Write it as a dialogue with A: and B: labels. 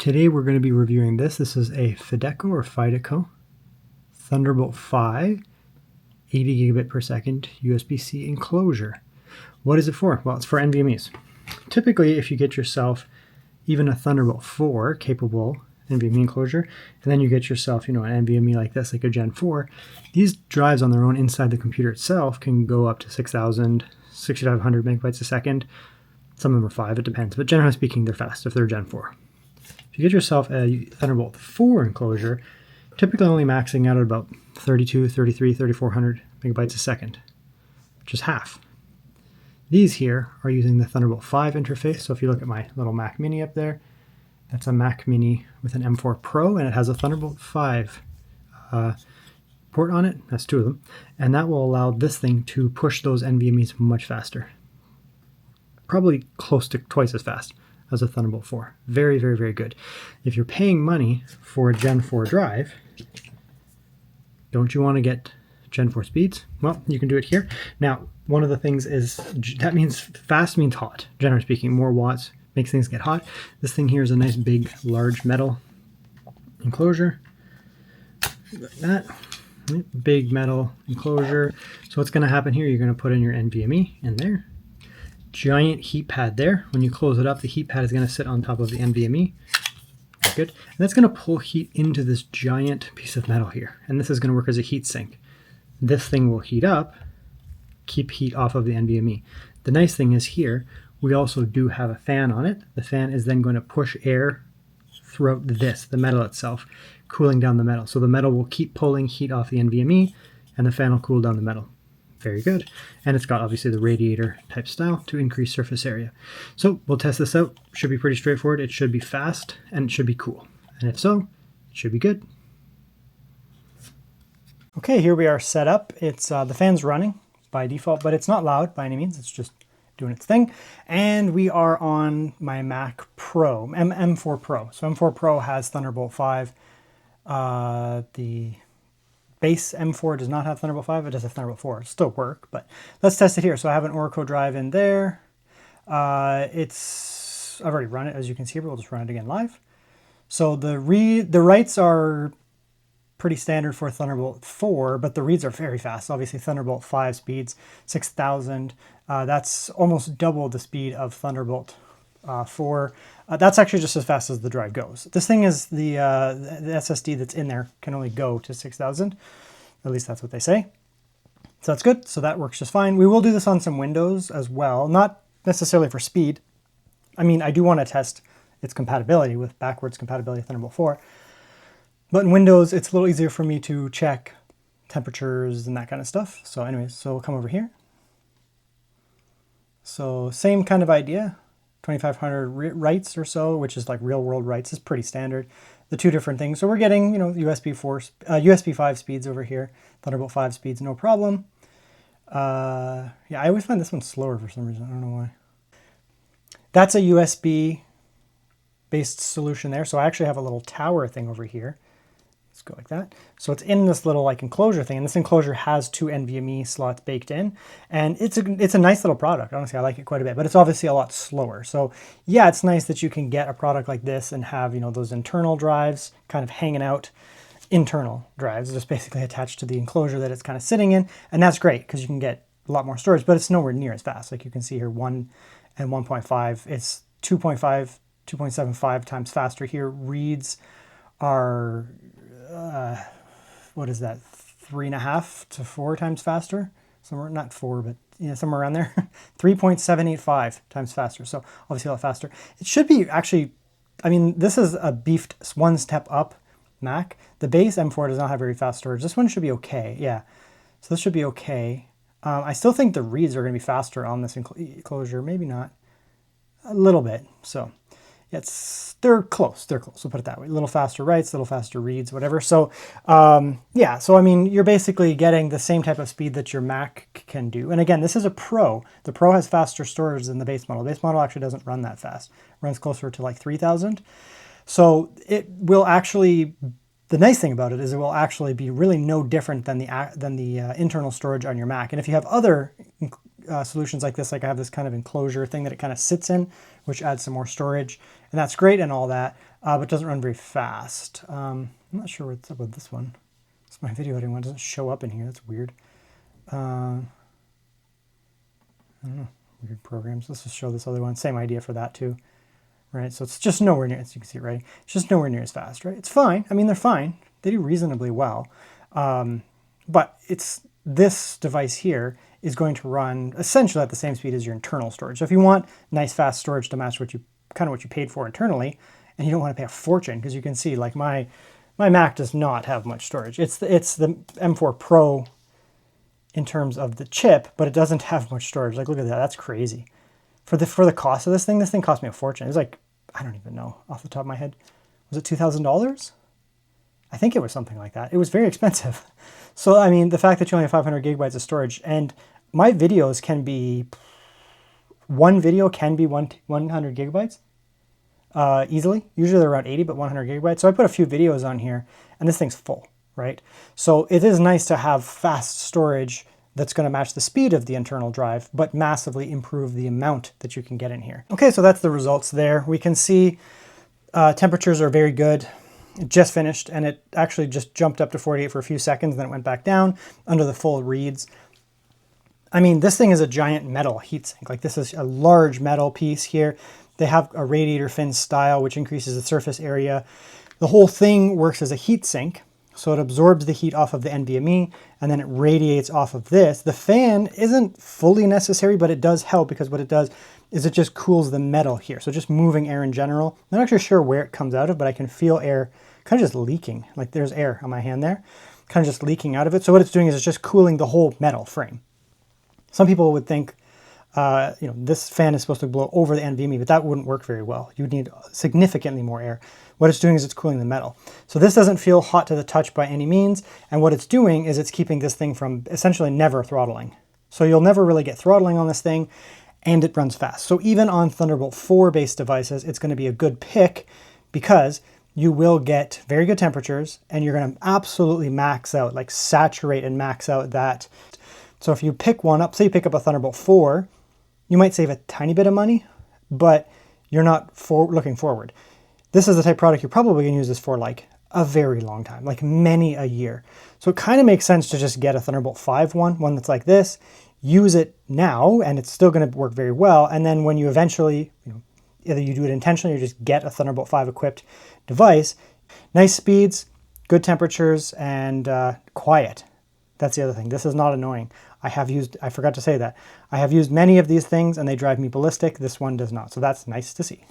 A: Today we're going to be reviewing this. This is a FIDECO Thunderbolt 5 80 gigabit per second USB-C enclosure. What is it for? Well, it's for NVMe's. Typically, if you get yourself even a Thunderbolt 4 capable NVMe enclosure, and then you get yourself, an NVMe like this, like a Gen 4, these drives on their own inside the computer itself can go up to 6,000, 6,500 megabytes a second. Some of them are 5, it depends, but generally speaking, they're fast if they're Gen 4. If you get yourself a Thunderbolt 4 enclosure, typically only maxing out at about 32, 33, 3400 megabytes a second, which is half. These here are using the Thunderbolt 5 interface. So if you look at my little Mac Mini up there, that's a Mac Mini with an M4 Pro, and it has a Thunderbolt 5 port on it. That's 2 of them. And that will allow this thing to push those NVMe's much faster. Probably close to twice as fast as a Thunderbolt 4. Very, very, very good. If you're paying money for a Gen 4 drive, don't you want to get Gen 4 speeds? Well, you can do it here. Now, one of the things is, that means fast means hot. Generally speaking, more watts makes things get hot. This thing here is a nice big, large metal enclosure. Like that. Big metal enclosure. So what's going to happen here, you're going to put in your NVMe in there. Giant heat pad there. When you close it up, the heat pad is going to sit on top of the NVMe. Good. And that's going to pull heat into this giant piece of metal here. And this is going to work as a heat sink. This thing will heat up, keep heat off of the NVMe. The nice thing is here, we also do have a fan on it. The fan is then going to push air throughout this, the metal itself, cooling down the metal. So the metal will keep pulling heat off the NVMe, and the fan will cool down the metal. Very good. And it's got obviously the radiator type style to increase surface area. So we'll test this out. Should be pretty straightforward. It should be fast and it should be cool. And if so, it should be good. Okay, here we are set up. It's the fan's running by default, but it's not loud by any means. It's just doing its thing. And we are on my Mac Pro, M4 Pro. So M4 Pro has Thunderbolt 5. The base M4 does not have Thunderbolt 5, it does have Thunderbolt 4. It'll still work, but let's test it here. So I have an Oracle drive in there. I've already run it, as you can see, but we'll just run it again live. So the writes are pretty standard for Thunderbolt 4, but the reads are very fast. Obviously Thunderbolt 5 speeds, 6,000. That's almost double the speed of Thunderbolt 4. That's actually just as fast as the drive goes. This thing is the SSD that's in there can only go to 6,000. At least that's what they say. So that's good. So that works just fine. We will do this on some Windows as well, not necessarily for speed. I mean, I do want to test its compatibility with backwards compatibility of Thunderbolt 4. But in Windows, it's a little easier for me to check temperatures and that kind of stuff. So anyways, so we'll come over here. So same kind of idea. 2,500 writes or so, which is like real world writes, is pretty standard. The two different things. So we're getting, USB 5 speeds over here, Thunderbolt 5 speeds, no problem. Yeah, I always find this one slower for some reason. I don't know why. That's a USB based solution there. So I actually have a little tower thing over here. Let's go like that. So it's in this little enclosure thing, and this enclosure has 2 NVMe slots baked in, and it's a nice little product. Honestly, I like it quite a bit, but it's obviously a lot slower. So yeah, it's nice that you can get a product like this and have those internal drives kind of hanging out. Internal drives just basically attached to the enclosure that it's kind of sitting in, and that's great because you can get a lot more storage, but it's nowhere near as fast. Like you can see here, 1 and 1.5. It's 2.5, 2.75 times faster here. Reads are what is that, 3.5 to 4 times faster? Somewhere, not 4, but somewhere around there. 3.785 times faster. So obviously a lot faster. It should be actually, I mean, this is a beefed one step up Mac. The base M4 does not have very fast storage. This one should be okay. Yeah. So this should be okay. I still think the reads are going to be faster on this enclosure. Maybe not. A little bit. So they're close. We'll put it that way. A little faster writes, a little faster reads, whatever. So yeah, so I mean, you're basically getting the same type of speed that your Mac can do. And again, this is a Pro. The Pro has faster storage than the base model. The base model actually doesn't run that fast. It runs closer to like 3,000. So it will actually, the nice thing about it is it will actually be really no different than the internal storage on your Mac. And if you have other solutions like this. Like I have this kind of enclosure thing that it kind of sits in, which adds some more storage, and that's great and all that, but doesn't run very fast. I'm not sure what's up with this one. It's my video editing one. It doesn't show up in here. That's weird. I don't know. Weird programs. Let's just show this other one. Same idea for that too. Right, so it's just nowhere near, as you can see, right? It's just nowhere near as fast, right? It's fine. I mean, they're fine. They do reasonably well. But this device here is going to run essentially at the same speed as your internal storage. So if you want nice fast storage to match what you paid for internally, and you don't want to pay a fortune, because you can see like my Mac does not have much storage. It's the M4 Pro in terms of the chip, but it doesn't have much storage. Like look at that, that's crazy. For the cost of this thing cost me a fortune. It was like, I don't even know off the top of my head. Was it $2,000? I think it was something like that. It was very expensive. So, I mean, the fact that you only have 500 gigabytes of storage, and my videos can be, one video can be 100 gigabytes easily. Usually they're around 80, but 100 gigabytes. So I put a few videos on here and this thing's full, right? So it is nice to have fast storage that's going to match the speed of the internal drive, but massively improve the amount that you can get in here. Okay, so that's the results there. We can see temperatures are very good. It just finished, and it actually just jumped up to 48 for a few seconds, then it went back down under the full reads. I mean, this thing is a giant metal heatsink. Like this is a large metal piece here. They have a radiator fin style, which increases the surface area. The whole thing works as a heatsink. So it absorbs the heat off of the NVMe and then it radiates off of this. The fan isn't fully necessary, but it does help because what it does is it just cools the metal here. So just moving air in general. I'm not actually sure where it comes out of, but I can feel air kind of just leaking. Like there's air on my hand there, kind of just leaking out of it. So what it's doing is it's just cooling the whole metal frame. Some people would think, this fan is supposed to blow over the NVMe, but that wouldn't work very well. You would need significantly more air. What it's doing is it's cooling the metal. So this doesn't feel hot to the touch by any means. And what it's doing is it's keeping this thing from essentially never throttling. So you'll never really get throttling on this thing, and it runs fast. So even on Thunderbolt 4 based devices, it's going to be a good pick because you will get very good temperatures and you're going to absolutely max out, like saturate and max out that. So if you pick one up, say you pick up a Thunderbolt 4, you might save a tiny bit of money, but you're not looking forward. This is the type of product you're probably going to use this for like a very long time, like many a year. So it kind of makes sense to just get a Thunderbolt 5 one that's like this, use it now, and it's still going to work very well. And then when you eventually, either you do it intentionally or just get a Thunderbolt 5 equipped device, nice speeds, good temperatures, and quiet. That's the other thing. This is not annoying. I forgot to say that. I have used many of these things and they drive me ballistic. This one does not. So that's nice to see.